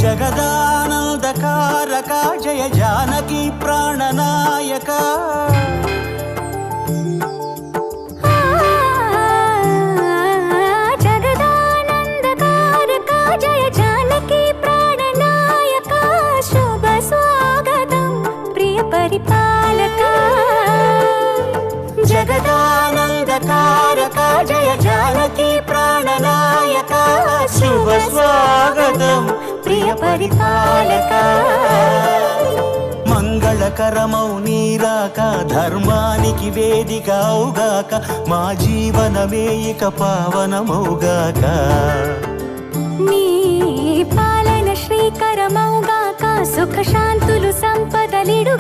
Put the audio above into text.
జగదానందకారక జయ జానకి ప్రాణనాయక జగదానందకారక జయ జానకి ప్రాణనాయక శుభ స్వాగతం ప్రియ పరిపాలక జగదానందకారక జయ జానకి ప్రాణనాయక శుభ స్వాగతం ప్రియ పరిపాలక మంగళకరమౌ నీరాక ధర్మానికి వేదిక అవుగాక మా జీవనమే ఇక పావనమౌగాక నీ పాలన శ్రీకరమౌగాక సుఖ శాంతులు సంపదలిడు